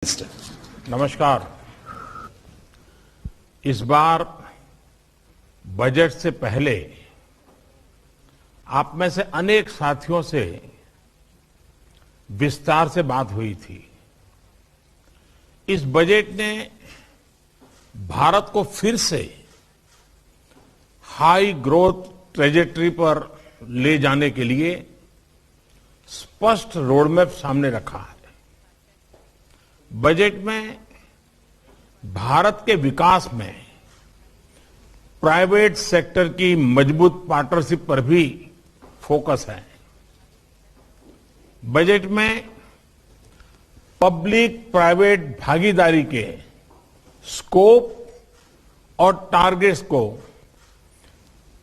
नमस्कार। इस बार बजट से पहले आप में से अनेक साथियों से विस्तार से बात हुई थी। इस बजट ने भारत को फिर से हाई ग्रोथ ट्रेजेक्टरी पर ले जाने के लिए स्पष्ट रोडमैप सामने रखा है। बजट में भारत के विकास में प्राइवेट सेक्टर की मजबूत पार्टनरशिप पर भी फोकस है। बजट में पब्लिक प्राइवेट भागीदारी के स्कोप और टारगेट्स को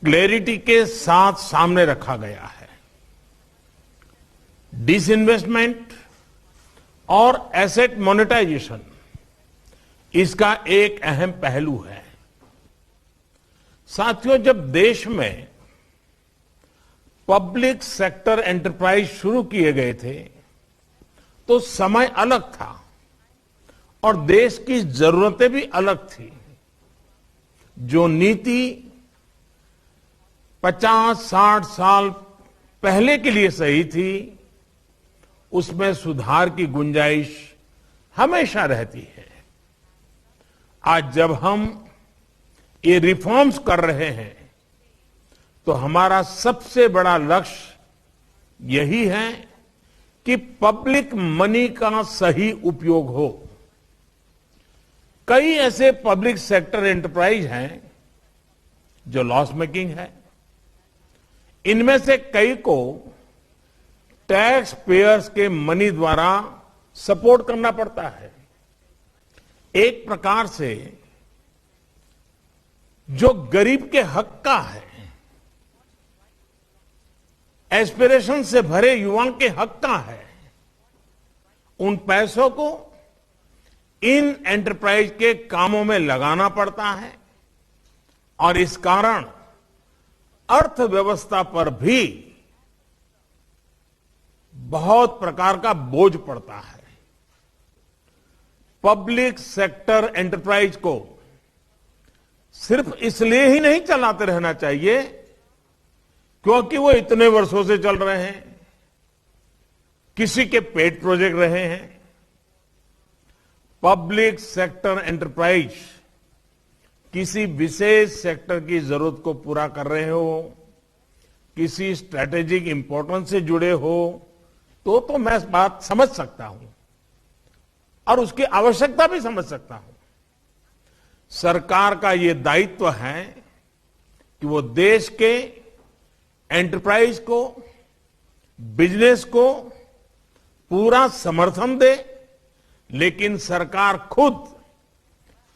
क्लैरिटी के साथ सामने रखा गया है। डिसइन्वेस्टमेंट और एसेट मोनेटाइजेशन इसका एक अहम पहलू है। साथियों, जब देश में पब्लिक सेक्टर एंटरप्राइज शुरू किए गए थे तो समय अलग था और देश की जरूरतें भी अलग थी। जो नीति 50-60 साल पहले के लिए सही थी, उसमें सुधार की गुंजाइश हमेशा रहती है। आज जब हम ये रिफॉर्म्स कर रहे हैं तो हमारा सबसे बड़ा लक्ष्य यही है कि पब्लिक मनी का सही उपयोग हो। कई ऐसे पब्लिक सेक्टर एंटरप्राइज हैं जो लॉस मेकिंग है। इनमें से कई को टैक्स पेयर्स के मनी द्वारा सपोर्ट करना पड़ता है। एक प्रकार से जो गरीब के हक का है, एस्पिरेशन से भरे युवाओं के हक का है, उन पैसों को इन एंटरप्राइज के कामों में लगाना पड़ता है और इस कारण अर्थव्यवस्था पर भी बहुत प्रकार का बोझ पड़ता है। पब्लिक सेक्टर एंटरप्राइज को सिर्फ इसलिए ही नहीं चलाते रहना चाहिए क्योंकि वो इतने वर्षों से चल रहे हैं, किसी के पेट प्रोजेक्ट रहे हैं। पब्लिक सेक्टर एंटरप्राइज किसी विशेष सेक्टर की जरूरत को पूरा कर रहे हो, किसी स्ट्रैटेजिक इंपॉर्टेंस से जुड़े हो तो मैं इस बात समझ सकता हूं और उसकी आवश्यकता भी समझ सकता हूं। सरकार का यह दायित्व है कि वो देश के एंटरप्राइज को, बिजनेस को पूरा समर्थन दे, लेकिन सरकार खुद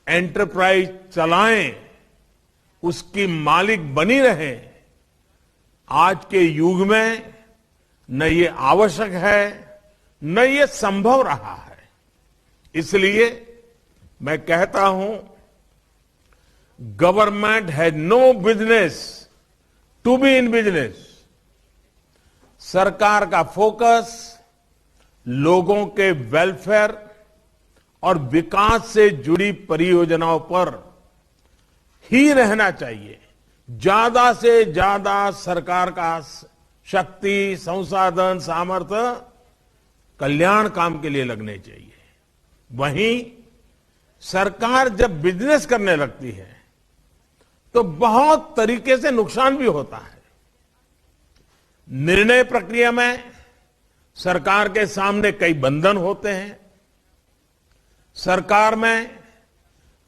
एंटरप्राइज चलाए, उसकी मालिक बनी रहे। आज के युग में न ये आवश्यक है न ये संभव रहा है। इसलिए मैं कहता हूं, government has no business to be in business. सरकार का फोकस लोगों के वेलफेयर और विकास से जुड़ी परियोजनाओं पर ही रहना चाहिए। ज्यादा से ज्यादा सरकार का शक्ति, संसाधन, सामर्थ्य कल्याण काम के लिए लगने चाहिए। वहीं सरकार जब बिजनेस करने लगती है तो बहुत तरीके से नुकसान भी होता है। निर्णय प्रक्रिया में सरकार के सामने कई बंधन होते हैं। सरकार में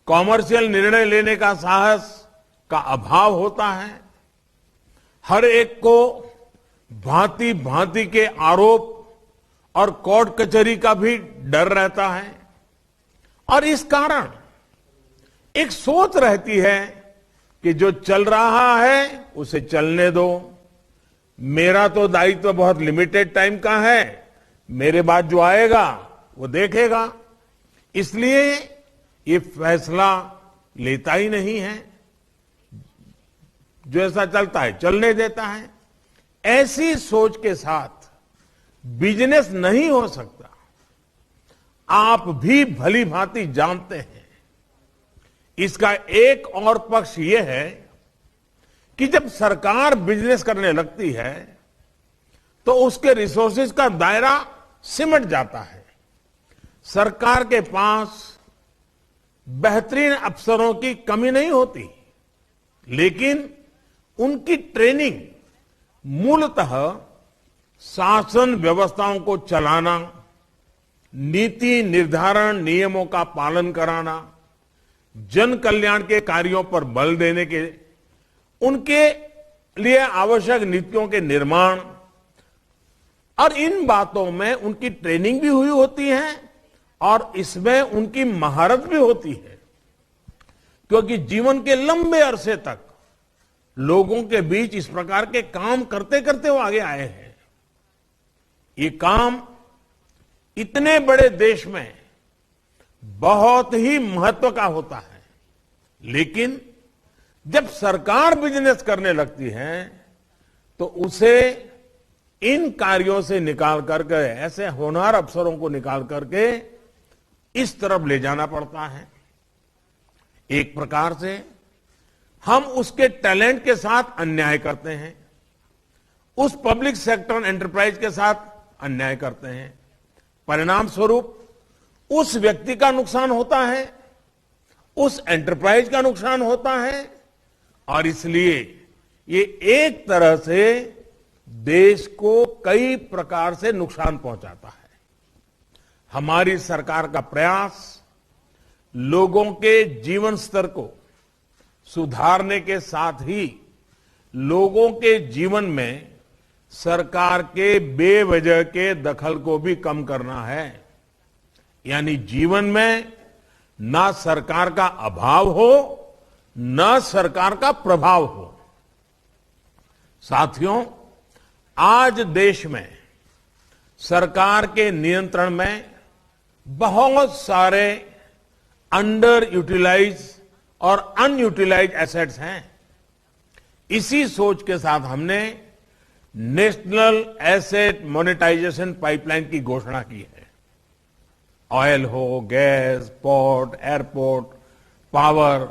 कॉमर्शियल निर्णय लेने का साहस का अभाव होता है। हर एक को भांति भांति के आरोप और कोर्ट कचहरी का भी डर रहता है और इस कारण एक सोच रहती है कि जो चल रहा है उसे चलने दो, मेरा तो दायित्व बहुत लिमिटेड टाइम का है, मेरे बाद जो आएगा वो देखेगा। इसलिए ये फैसला लेता ही नहीं है, जो ऐसा चलता है चलने देता है। ऐसी सोच के साथ बिजनेस नहीं हो सकता। आप भी भली भांति जानते हैं। इसका एक और पक्ष यह है कि जब सरकार बिजनेस करने लगती है तो उसके रिसोर्सेज का दायरा सिमट जाता है। सरकार के पास बेहतरीन अफसरों की कमी नहीं होती, लेकिन उनकी ट्रेनिंग मूलतः शासन व्यवस्थाओं को चलाना, नीति निर्धारण नियमों का पालन कराना, जन कल्याण के कार्यों पर बल देने के, उनके लिए आवश्यक नीतियों के निर्माण, और इन बातों में उनकी ट्रेनिंग भी हुई होती है और इसमें उनकी महारत भी होती है, क्योंकि जीवन के लंबे अरसे तक लोगों के बीच इस प्रकार के काम करते करते वो आगे आए हैं। ये काम इतने बड़े देश में बहुत ही महत्व का होता है, लेकिन जब सरकार बिजनेस करने लगती है तो उसे इन कार्यों से निकाल करके, ऐसे होनहार अफसरों को निकाल करके इस तरफ ले जाना पड़ता है। एक प्रकार से हम उसके टैलेंट के साथ अन्याय करते हैं, उस पब्लिक सेक्टर एंटरप्राइज के साथ अन्याय करते हैं। परिणाम स्वरूप उस व्यक्ति का नुकसान होता है, उस एंटरप्राइज का नुकसान होता है, और इसलिए ये एक तरह से देश को कई प्रकार से नुकसान पहुंचाता है। हमारी सरकार का प्रयास लोगों के जीवन स्तर को सुधारने के साथ ही लोगों के जीवन में सरकार के बेवजह के दखल को भी कम करना है। यानी जीवन में ना सरकार का अभाव हो, ना सरकार का प्रभाव हो। साथियों, आज देश में सरकार के नियंत्रण में बहुत सारे अंडर यूटिलाइज और अनयूटिलाइज एसेट्स हैं। इसी सोच के साथ हमने नेशनल एसेट मोनेटाइजेशन पाइपलाइन की घोषणा की है। ऑयल हो, गैस, पोर्ट, एयरपोर्ट, पावर,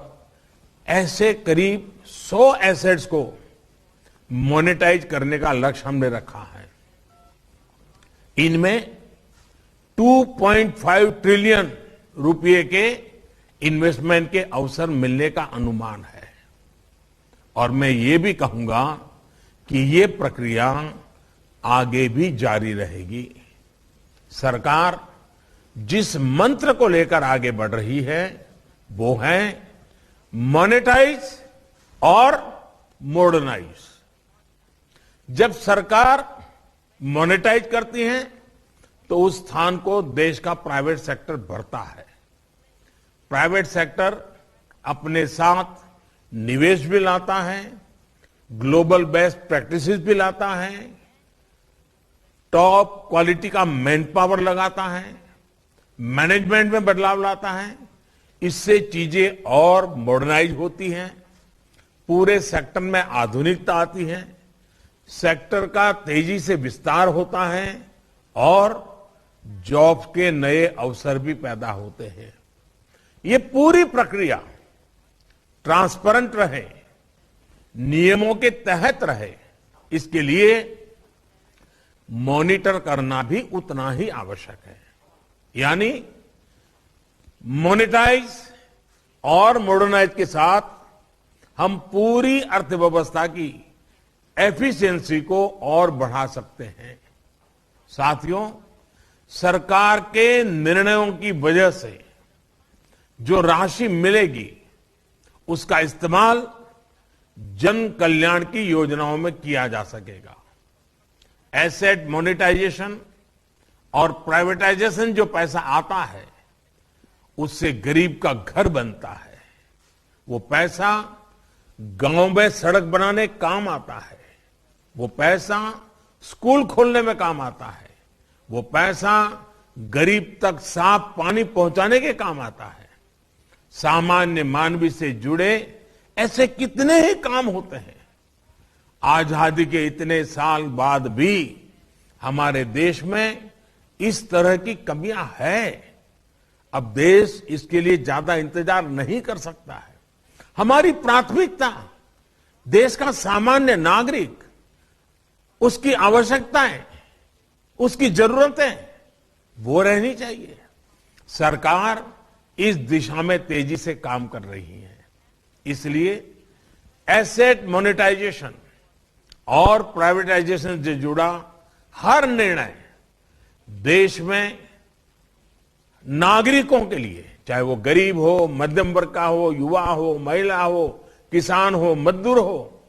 ऐसे करीब 100 एसेट्स को मोनेटाइज करने का लक्ष्य हमने रखा है। इनमें 2.5 ट्रिलियन रुपए के इन्वेस्टमेंट के अवसर मिलने का अनुमान है, और मैं ये भी कहूंगा कि ये प्रक्रिया आगे भी जारी रहेगी। सरकार जिस मंत्र को लेकर आगे बढ़ रही है वो है मॉनेटाइज और मॉडर्नाइज। जब सरकार मॉनेटाइज करती है तो उस स्थान को देश का प्राइवेट सेक्टर भरता है। प्राइवेट सेक्टर अपने साथ निवेश भी लाता है, ग्लोबल बेस्ट प्रैक्टिसेस भी लाता है, टॉप क्वालिटी का मैन पावर लगाता है, मैनेजमेंट में बदलाव लाता है। इससे चीजें और मॉडर्नाइज होती हैं, पूरे सेक्टर में आधुनिकता आती है, सेक्टर का तेजी से विस्तार होता है और जॉब्स के नए अवसर भी पैदा होते हैं। ये पूरी प्रक्रिया ट्रांसपेरेंट रहे, नियमों के तहत रहे, इसके लिए मॉनिटर करना भी उतना ही आवश्यक है। यानी मोनेटाइज और मॉडर्नाइज के साथ हम पूरी अर्थव्यवस्था की एफिशिएंसी को और बढ़ा सकते हैं। साथियों, सरकार के निर्णयों की वजह से जो राशि मिलेगी उसका इस्तेमाल जन कल्याण की योजनाओं में किया जा सकेगा। एसेट मोनेटाइजेशन और प्राइवेटाइजेशन जो पैसा आता है उससे गरीब का घर बनता है। वो पैसा गांव में सड़क बनाने काम आता है, वो पैसा स्कूल खोलने में काम आता है, वो पैसा गरीब तक साफ पानी पहुंचाने के काम आता है। सामान्य मानवी से जुड़े ऐसे कितने ही काम होते हैं। आजादी के इतने साल बाद भी हमारे देश में इस तरह की कमियां हैं। अब देश इसके लिए ज्यादा इंतजार नहीं कर सकता है। हमारी प्राथमिकता देश का सामान्य नागरिक, उसकी आवश्यकताएं, उसकी जरूरतें वो रहनी चाहिए। सरकार इस दिशा में तेजी से काम कर रही है। इसलिए एसेट मोनेटाइजेशन और प्राइवेटाइजेशन से जुड़ा हर निर्णय देश में नागरिकों के लिए, चाहे वो गरीब हो, मध्यम वर्ग का हो, युवा हो, महिला हो, किसान हो, मजदूर हो,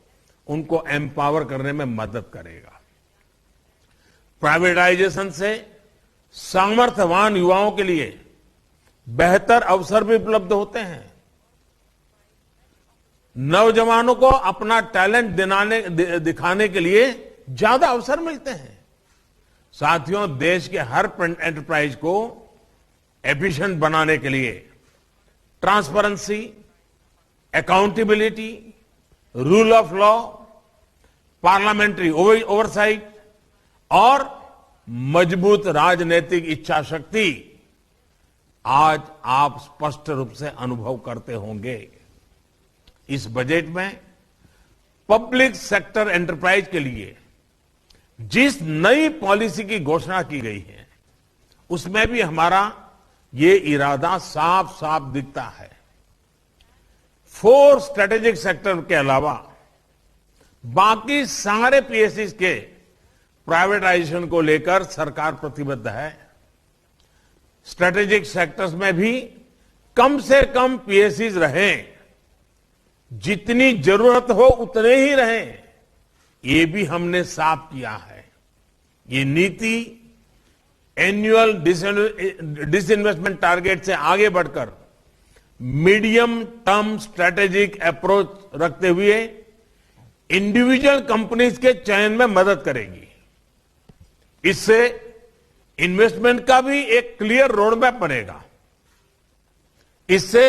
उनको एम्पावर करने में मदद करेगा। प्राइवेटाइजेशन से सामर्थ्यवान युवाओं के लिए बेहतर अवसर भी उपलब्ध होते हैं। नौजवानों को अपना टैलेंट दिखाने के लिए ज्यादा अवसर मिलते हैं। साथियों, देश के हर एंटरप्राइज को एफिशिएंट बनाने के लिए transparency, accountability, rule of law, parliamentary oversight और मजबूत राजनीतिक इच्छा शक्ति आज आप स्पष्ट रूप से अनुभव करते होंगे। इस बजट में पब्लिक सेक्टर एंटरप्राइज के लिए जिस नई पॉलिसी की घोषणा की गई है, उसमें भी हमारा ये इरादा साफ साफ दिखता है। 4 स्ट्रेटेजिक सेक्टर के अलावा बाकी सारे पीएसयू के प्राइवेटाइजेशन को लेकर सरकार प्रतिबद्ध है। स्ट्रेटेजिक सेक्टर्स में भी कम से कम पीएसयू रहें, जितनी जरूरत हो उतने ही रहें, ये भी हमने साफ किया है। ये नीति एनुअल डिसइन्वेस्टमेंट टारगेट से आगे बढ़कर मीडियम टर्म स्ट्रेटेजिक अप्रोच रखते हुए इंडिविजुअल कंपनीज के चयन में मदद करेगी। इससे इन्वेस्टमेंट का भी एक क्लियर रोड मैप बनेगा। इससे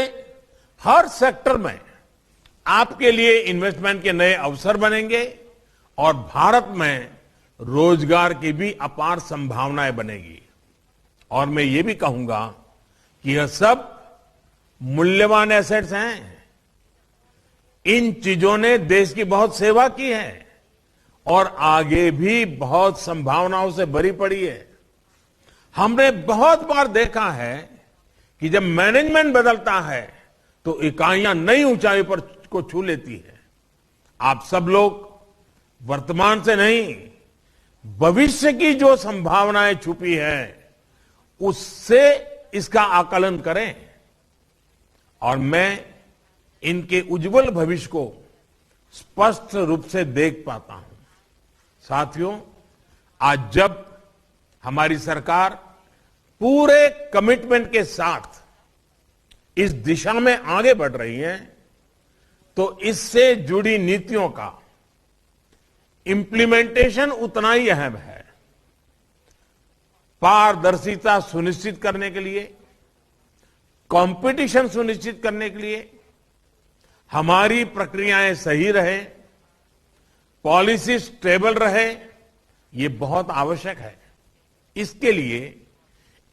हर सेक्टर में आपके लिए इन्वेस्टमेंट के नए अवसर बनेंगे और भारत में रोजगार की भी अपार संभावनाएं बनेगी। और मैं ये भी कहूंगा कि यह सब मूल्यवान एसेट्स हैं। इन चीजों ने देश की बहुत सेवा की है और आगे भी बहुत संभावनाओं से भरी पड़ी है। हमने बहुत बार देखा है कि जब मैनेजमेंट बदलता है तो इकाइयां नई ऊंचाई पर को छू लेती है। आप सब लोग वर्तमान से नहीं, भविष्य की जो संभावनाएं छुपी है उससे इसका आकलन करें और मैं इनके उज्जवल भविष्य को स्पष्ट रूप से देख पाता हूं। साथियों, आज जब हमारी सरकार पूरे कमिटमेंट के साथ इस दिशा में आगे बढ़ रही है, तो इससे जुड़ी नीतियों का इंप्लीमेंटेशन उतना ही अहम है। पारदर्शिता सुनिश्चित करने के लिए, कंपटीशन सुनिश्चित करने के लिए, हमारी प्रक्रियाएं सही रहे, पॉलिसी स्टेबल रहे, ये बहुत आवश्यक है। इसके लिए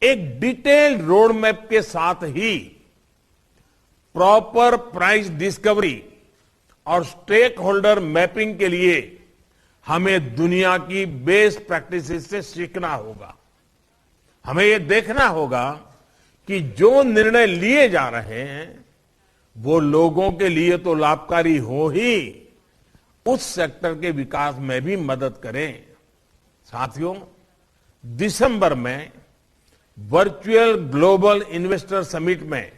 एक डिटेल्ड रोड मैप के साथ ही प्रॉपर प्राइस डिस्कवरी और स्टेक होल्डर मैपिंग के लिए हमें दुनिया की बेस्ट प्रैक्टिसेस से सीखना होगा। हमें यह देखना होगा कि जो निर्णय लिए जा रहे हैं वो लोगों के लिए तो लाभकारी हो ही, उस सेक्टर के विकास में भी मदद करें। साथियों, दिसंबर में वर्चुअल ग्लोबल इन्वेस्टर समिट में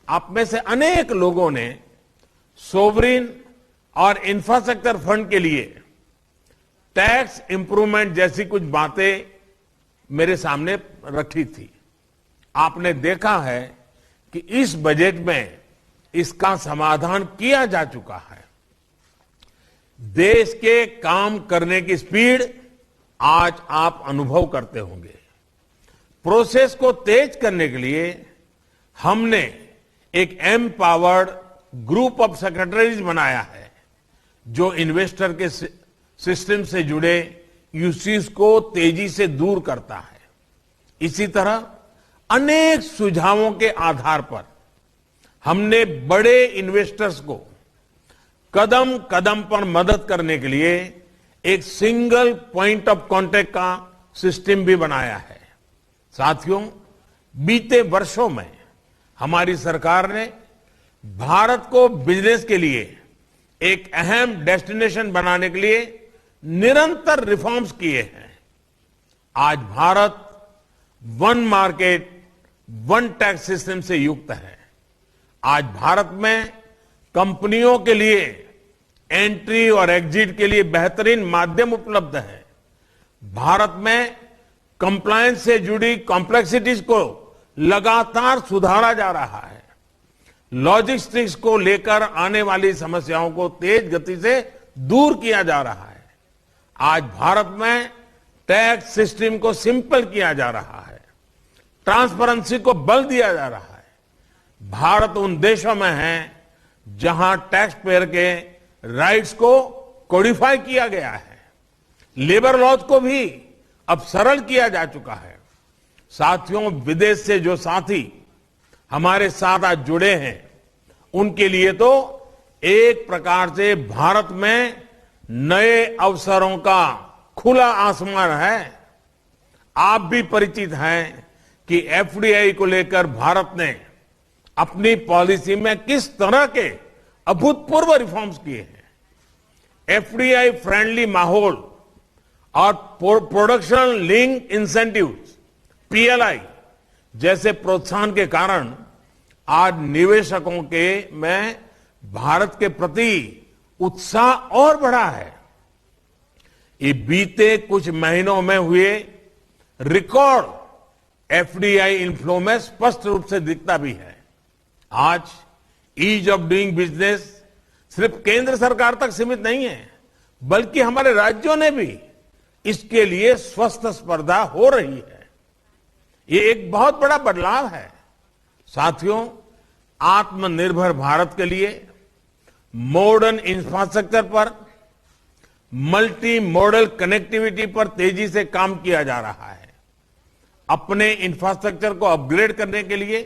आप में से अनेक लोगों ने सोवरिन और इंफ्रास्ट्रक्चर फंड के लिए टैक्स इंप्रूवमेंट जैसी कुछ बातें मेरे सामने रखी थी। आपने देखा है कि इस बजट में इसका समाधान किया जा चुका है। देश के काम करने की स्पीड आज आप अनुभव करते होंगे। प्रोसेस को तेज करने के लिए हमने एक एम्पावर्ड ग्रुप ऑफ सेक्रेटरीज बनाया है, जो इन्वेस्टर के सिस्टम से जुड़े इश्यूज को तेजी से दूर करता है। इसी तरह अनेक सुझावों के आधार पर हमने बड़े इन्वेस्टर्स को कदम कदम पर मदद करने के लिए एक सिंगल पॉइंट ऑफ कांटेक्ट का सिस्टम भी बनाया है। साथियों, बीते वर्षों में हमारी सरकार ने भारत को बिजनेस के लिए एक अहम डेस्टिनेशन बनाने के लिए निरंतर रिफॉर्म्स किए हैं। आज Bharat one market one tax system से युक्त है। आज भारत में कंपनियों के लिए एंट्री और एग्जिट के लिए बेहतरीन माध्यम उपलब्ध है। भारत में कंप्लायंस से जुड़ी कॉम्प्लेक्सिटीज को लगातार सुधारा जा रहा है। लॉजिस्टिक्स को लेकर आने वाली समस्याओं को तेज गति से दूर किया जा रहा है। आज भारत में टैक्स सिस्टम को सिंपल किया जा रहा है। ट्रांसपेरेंसी को बल दिया जा रहा है। भारत उन देशों में है जहां टैक्स पेयर के राइट्स को कोडिफाई किया गया है। लेबर लॉज को भी अब सरल किया जा चुका है। साथियों, विदेश से जो साथी हमारे साथ आज जुड़े हैं, उनके लिए तो एक प्रकार से भारत में नए अवसरों का खुला आसमान है। आप भी परिचित हैं कि एफडीआई को लेकर भारत ने अपनी पॉलिसी में किस तरह के अभूतपूर्व रिफॉर्म्स किए हैं। एफडीआई फ्रेंडली माहौल और प्रोडक्शन लिंक इंसेंटिव्स पीएलआई जैसे प्रोत्साहन के कारण आज निवेशकों के में भारत के प्रति उत्साह और बढ़ा है। ये बीते कुछ महीनों में हुए रिकॉर्ड एफडीआई इनफ्लो में स्पष्ट रूप से दिखता भी है। आज ईज ऑफ डूइंग बिजनेस सिर्फ केंद्र सरकार तक सीमित नहीं है, बल्कि हमारे राज्यों ने भी इसके लिए स्वस्थ स्पर्धा हो रही है। ये एक बहुत बड़ा बदलाव है। साथियों, आत्मनिर्भर भारत के लिए मॉडर्न इंफ्रास्ट्रक्चर पर, मल्टी मॉडल कनेक्टिविटी पर तेजी से काम किया जा रहा है। अपने इंफ्रास्ट्रक्चर को अपग्रेड करने के लिए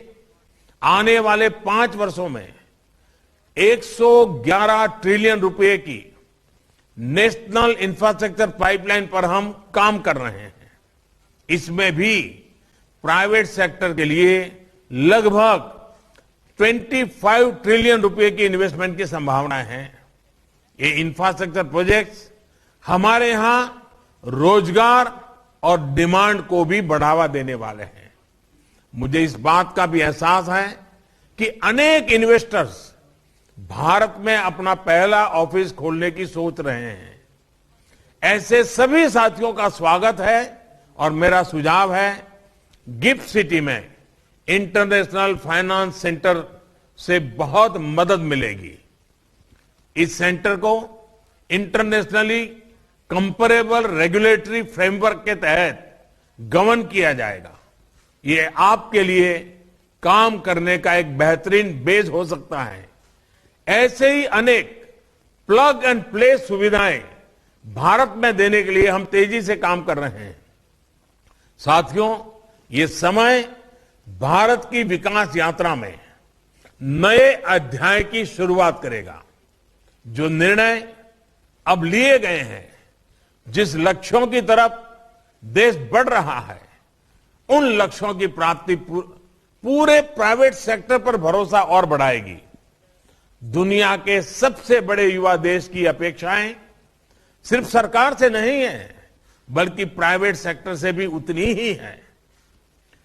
आने वाले 5 वर्षों में 111 ट्रिलियन रुपए की नेशनल इंफ्रास्ट्रक्चर पाइपलाइन पर हम काम कर रहे हैं। इसमें भी प्राइवेट सेक्टर के लिए लगभग 25 ट्रिलियन रुपए की इन्वेस्टमेंट की संभावनाएं हैं। ये इंफ्रास्ट्रक्चर प्रोजेक्ट्स हमारे यहां रोजगार और डिमांड को भी बढ़ावा देने वाले हैं। मुझे इस बात का भी एहसास है कि अनेक इन्वेस्टर्स भारत में अपना पहला ऑफिस खोलने की सोच रहे हैं। ऐसे सभी साथियों का स्वागत है और मेरा सुझाव है, गिफ्ट सिटी में इंटरनेशनल फाइनेंस सेंटर से बहुत मदद मिलेगी। इस सेंटर को इंटरनेशनली कंपेरेबल रेगुलेटरी फ्रेमवर्क के तहत गवर्न किया जाएगा। ये आपके लिए काम करने का एक बेहतरीन बेस हो सकता है। ऐसे ही अनेक प्लग एंड प्ले सुविधाएं भारत में देने के लिए हम तेजी से काम कर रहे हैं। साथियों, ये समय भारत की विकास यात्रा में नए अध्याय की शुरुआत करेगा। जो निर्णय अब लिए गए हैं, जिस लक्ष्यों की तरफ देश बढ़ रहा है, उन लक्ष्यों की प्राप्ति पूरे प्राइवेट सेक्टर पर भरोसा और बढ़ाएगी। दुनिया के सबसे बड़े युवा देश की अपेक्षाएं सिर्फ सरकार से नहीं है, बल्कि प्राइवेट सेक्टर से भी उतनी ही है।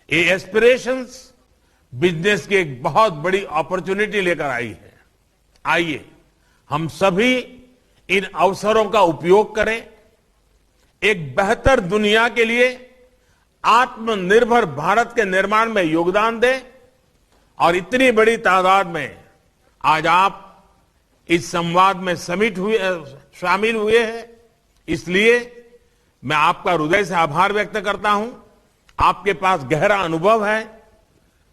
ये एस्पिरेशंस बिजनेस की एक बहुत बड़ी अपॉर्चुनिटी लेकर आई है। आइए हम सभी इन अवसरों का उपयोग करें, एक बेहतर दुनिया के लिए आत्मनिर्भर भारत के निर्माण में योगदान दें। और इतनी बड़ी तादाद में आज आप इस संवाद में शामिल हुए हैं, इसलिए मैं आपका हृदय से आभार व्यक्त करता हूं। आपके पास गहरा अनुभव है,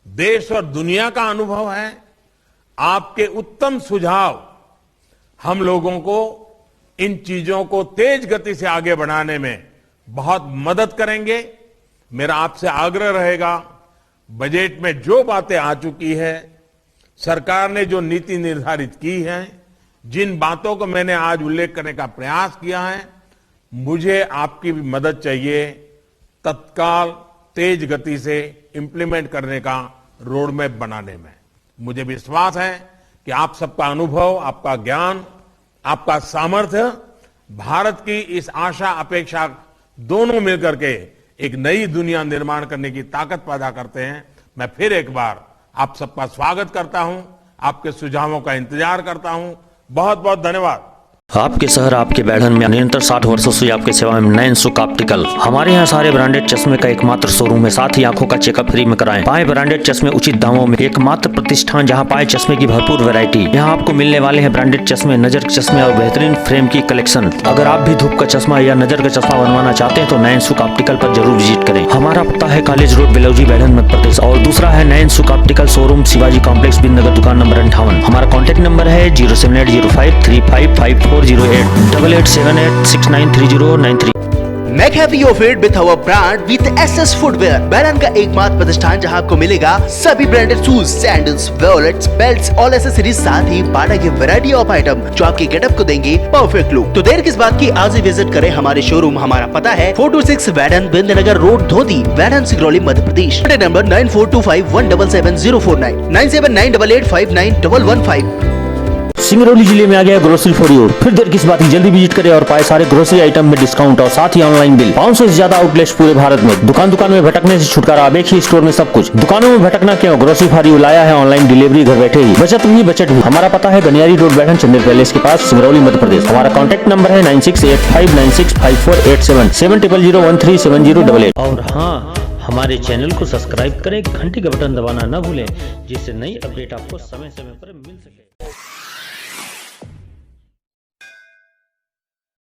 देश और दुनिया का अनुभव है। आपके उत्तम सुझाव हम लोगों को इन चीजों को तेज गति से आगे बढ़ाने में बहुत मदद करेंगे। मेरा आपसे आग्रह रहेगा, बजट में जो बातें आ चुकी है, सरकार ने जो नीति निर्धारित की है, जिन बातों को मैंने आज उल्लेख करने का प्रयास किया है, मुझे आपकी भी मदद चाहिए तत्काल तेज गति से इंप्लीमेंट करने का रोड मैप बनाने में। मुझे विश्वास है कि आप सबका अनुभव, आपका ज्ञान, आपका सामर्थ्य भारत की इस आशा अपेक्षा दोनों मिलकर के एक नई दुनिया निर्माण करने की ताकत पैदा करते हैं। मैं फिर एक बार आप सबका स्वागत करता हूं, आपके सुझावों का इंतजार करता हूं। बहुत बहुत धन्यवाद। आपके शहर आपके बैठन में निरंतर 60 वर्षों से आपके सेवा में नयन सुख ऑप्टिकल। हमारे यहाँ सारे ब्रांडेड चश्मे का एकमात्र शोरूम है, साथ ही आंखों का चेकअप फ्री में कराएं। पाए ब्रांडेड चश्मे उचित दामों में, एकमात्र प्रतिष्ठान जहाँ पाए चश्मे की भरपूर वैरायटी। यहाँ आपको मिलने वाले हैं ब्रांडेड चश्मे, नजर के चश्मे और बेहतरीन फ्रेम की कलेक्शन। अगर आप भी धूप का चश्मा या नजर का चश्मा बनवाना चाहते हैं तो नयन सुख ऑप्टिकल पर जरूर विजिट करें। हमारा पता है कॉलेज रोड, बेलौजी, बैठन मध्य प्रदेश। और दूसरा है नयन सुख ऑप्टिकल शोरूम, शिवाजी कॉम्प्लेक्स, बिंदनगर, दुकान नंबर 58। हमारा कॉन्टैक्ट नंबर है 07805355408 8878693093। McHappy offered with our brand with SS Footwear, बैरन का एकमात्र प्रतिष्ठान जहां आपको मिलेगा सभी branded shoes, sandals, wallets, belts, all accessories, साथ ही बाटा की वैरायटी ऑफ आइटम जो आपके गेटअप को देंगे परफेक्ट लुक। तो देर किस बात की, आज ही विजिट करें हमारे शोरूम। हमारा पता है 426 वैडन, बिंदनगर रोड, धोती, वैडन, सिगरौली, मध्य प्रदेश। नंबर 9425177049 9798859115। सिंगरौली जिले में आ गया ग्रोसरी फॉर यू। फिर देर किस बात की, जल्दी विजिट करें और पाए सारे ग्रोसरी आइटम में डिस्काउंट और साथ ही ऑनलाइन बिल। 500 से ज्यादा आउटलेट्स पूरे भारत में। दुकान में भटकने से छुटकारा, अब एक ही स्टोर में सब कुछ। दुकानों में भटकना क्यों, ग्रोसरी फॉर यू लाया है ऑनलाइन डिलीवरी घर बैठे ही। बचत भी। हमारा पता है गनियारी रोड, बैठन, चंदेर पैलेस के पास, सिंगरौली, मध्य प्रदेश। हमारा कॉन्टैक्ट नंबर है 9685965487 7000137088। और हाँ, हमारे चैनल को सब्सक्राइब करें, घंटी का बटन दबाना न भूलें, जिससे नई अपडेट आपको समय समय पर मिल सके।